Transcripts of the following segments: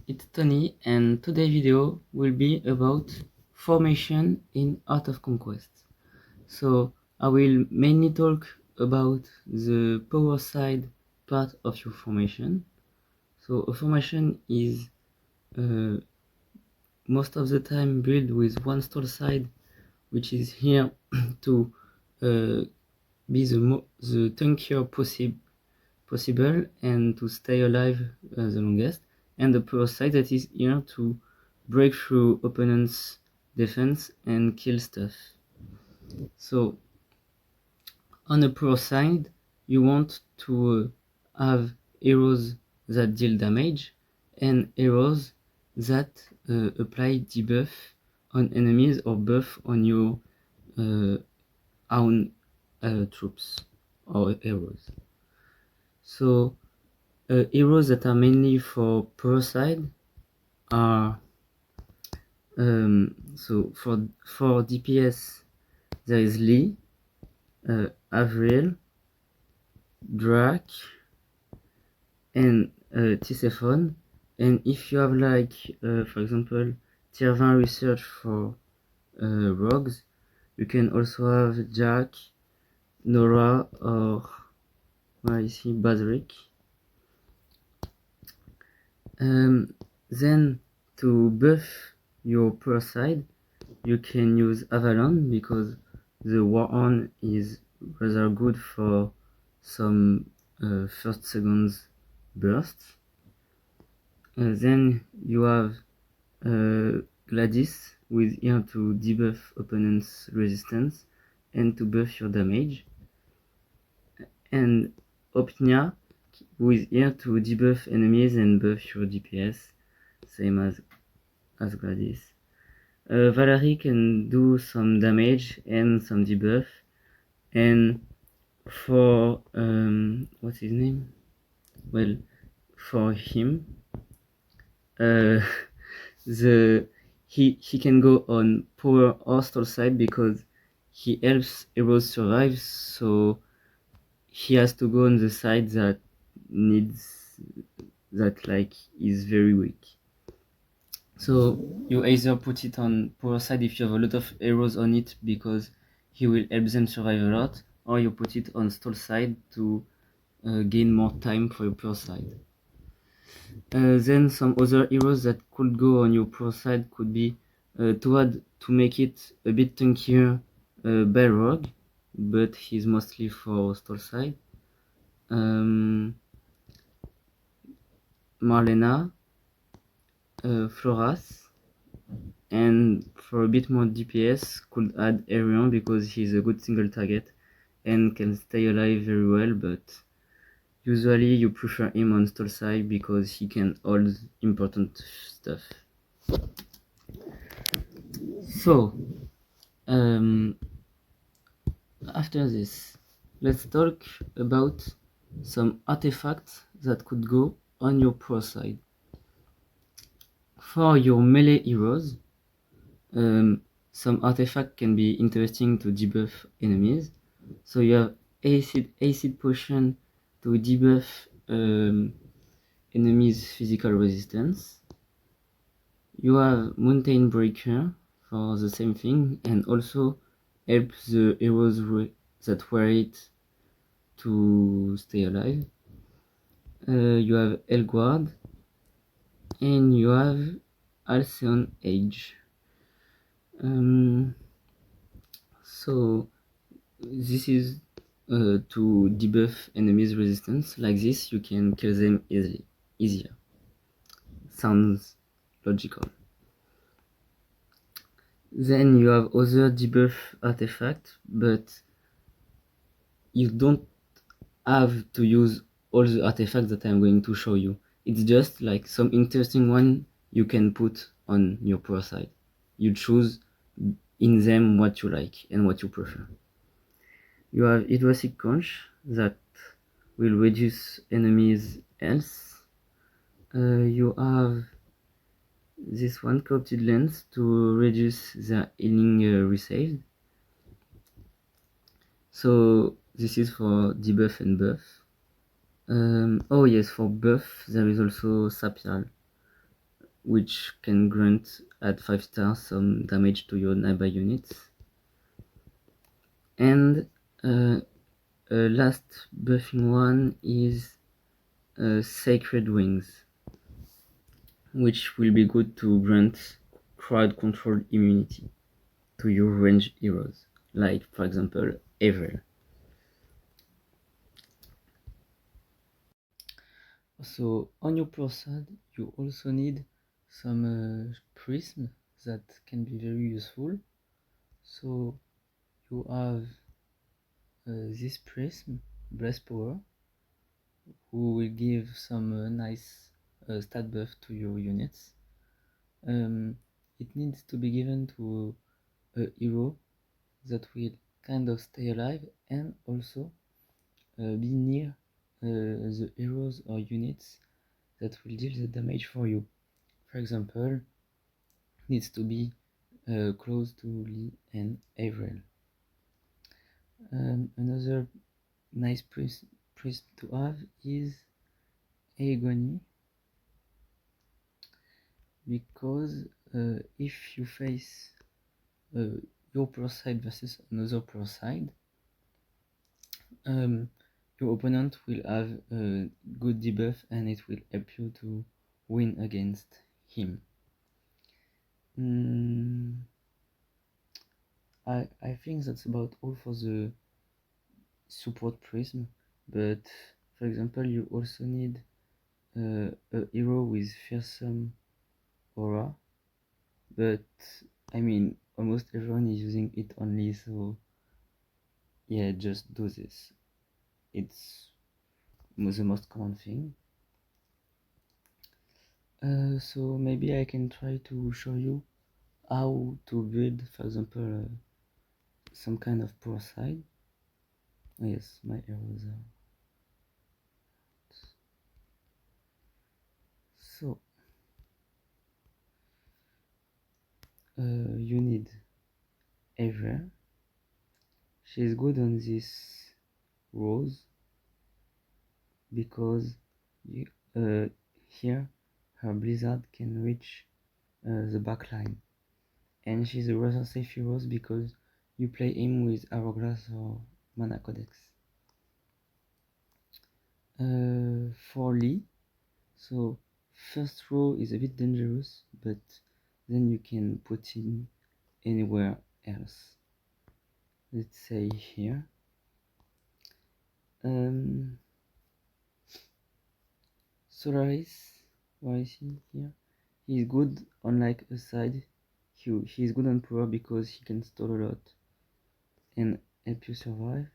It's Tony, and today's video will be about formation in Art of Conquest. So I will mainly talk about the power side part of your formation. So a formation is most of the time built with one stall side, which is here to be the tankier possible and to stay alive the longest, and the pro side that is here to break through opponent's defense and kill stuff. So on the pro side, you want to have heroes that deal damage and heroes that apply debuff on enemies or buff on your own troops or heroes. So heroes that are mainly for pro side are so for DPS there is Lee, Avril, Drac, and Tisiphone. And if you have like for example tier 20 research for rogues, you can also have Jack, Nora, or where is he, Basric. Then to buff your pro side, you can use Avalon because the War-On is rather good for some first seconds bursts. Then you have Gladys with here to debuff opponent's resistance and to buff your damage, and Opnia with here to debuff enemies and buff your DPS, same as Gladys. Valerie can do some damage and some debuff, and for what's his name? Well, for him, he can go on power or stall side because he helps heroes survive, so he has to go on the side that like is very weak. So you either put it on power side if you have a lot of arrows on it because he will help them survive a lot, or you put it on stall side to gain more time for your pro side. Then some other heroes that could go on your pro side could be to make it a bit tankier, Balrog, but he's mostly for stall side. Marlena, Floras, and for a bit more DPS could add Arion because he's a good single target and can stay alive very well, but usually you prefer him on stall side because he can hold important stuff. So after this, let's talk about some artifacts that could go on your pro side. For your melee heroes, some artifact can be interesting to debuff enemies. So you have acid potion to debuff enemies' physical resistance. You have mountain breaker for the same thing and also help the heroes that wear it to stay alive. You have Elguard, and you have Alcyon Age. So this is to debuff enemies' resistance. Like this, you can kill them easier. Sounds logical. Then you have other debuff artifacts, but you don't have to use all the artifacts that I'm going to show you. It's just like some interesting one you can put on your pro side. You choose in them what you like and what you prefer. You have Hydroxic Conch that will reduce enemies' health. You have this one, Corrupted Lens, to reduce their healing resaved. So this is for debuff and buff. Oh yes, for buff there is also Sapial. which can grant at 5 stars some damage to your nearby units. And last buffing one is Sacred Wings, which will be good to grant crowd control immunity to your ranged heroes, like for example Avril. So on your pro side, you also need some prism that can be very useful. So you have this prism, Blast Power, who will give some nice stat buff to your units. It needs to be given to a hero that will kind of stay alive and also be near the heroes or units that will deal the damage for you. For example, needs to be close to Lee and Avril. Another nice priest to have is Agony, because if you face your pro side versus another pro side, your opponent will have a good debuff and it will help you to win against him. I think that's about all for the support prism, but for example you also need a hero with fearsome aura, but I mean almost everyone is using it only, so yeah, just do this. It's the most common thing. So maybe I can try to show you how to build, for example, some kind of pro side. Oh, yes, my arrows are. So you need Eva. She's good on this rose because you, here her blizzard can reach the back line, and she's a rather safe hero because you play him with Hourglass or Mana Codex. For Lee, so first row is a bit dangerous, but then you can put him anywhere else. Let's say here. Solaris, why is he here? He's good on like a side. He's good on power because he can stall a lot and help you survive.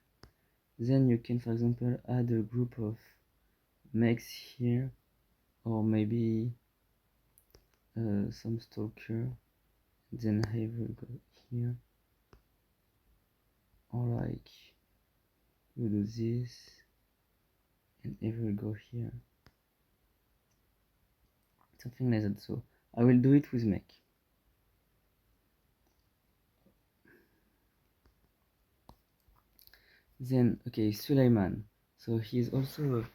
Then you can, for example, add a group of mechs here, or maybe some stalker. Then I will go here, or like you do this, and I will go here, something like that. So I will do it with mech. Then okay, Suleiman. So he is also a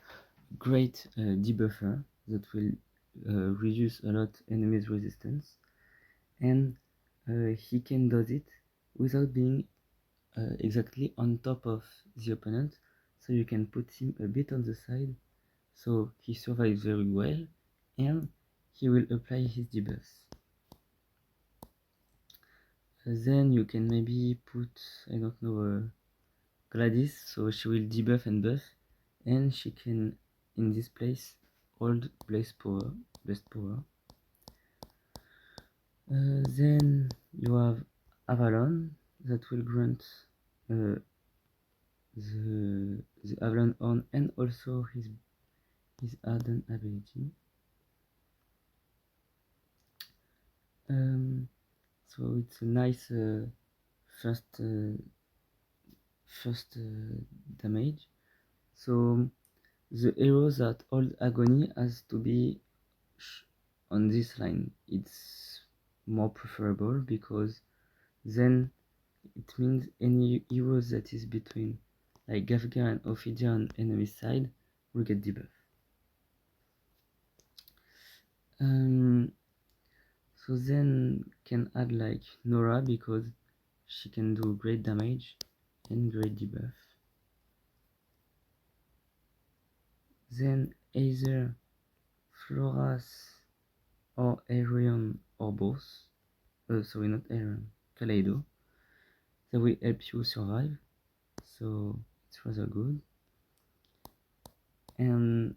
great debuffer that will reduce a lot enemies resistance, and he can do it without being exactly on top of the opponent, so you can put him a bit on the side so he survives very well and he will apply his debuffs. Then you can maybe put, I don't know, Gladys, so she will debuff and buff, and she can in this place hold best power. Then you have Avalon that will grant the Avalon on and also his Arden ability. So it's a nice first damage. So the heroes that hold agony has to be on this line. It's more preferable because then it means any heroes that is between like Gafga and Ophidia on enemy side will get debuff. So then can add like Nora because she can do great damage and great debuff. Then either Floras or Arion or both. Sorry, not Arion, Kaleido. That will help you survive. So it's rather good. And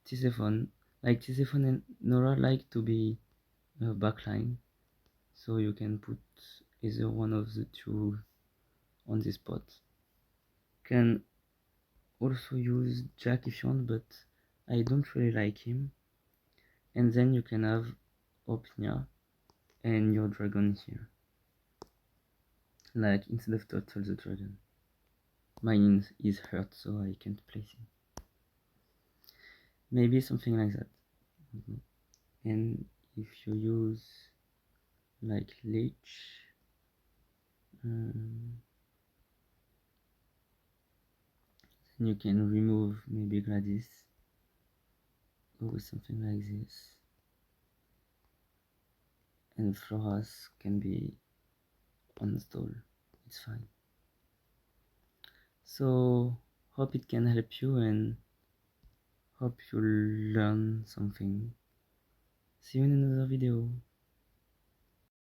Tisiphone, like Tisiphone and Nora like to be backline, so you can put either one of the two on the spot. Can also use Jack if you want, but I don't really like him. And then you can have Opnia and your dragon here, like instead of Turtle the dragon. Mine is hurt, so I can't place him. Maybe something like that. And if you use like Leech, then you can remove maybe Gladys, go with something like this, and Floras can be on stall, it's fine. So hope it can help you and hope you learn something. See you in another video.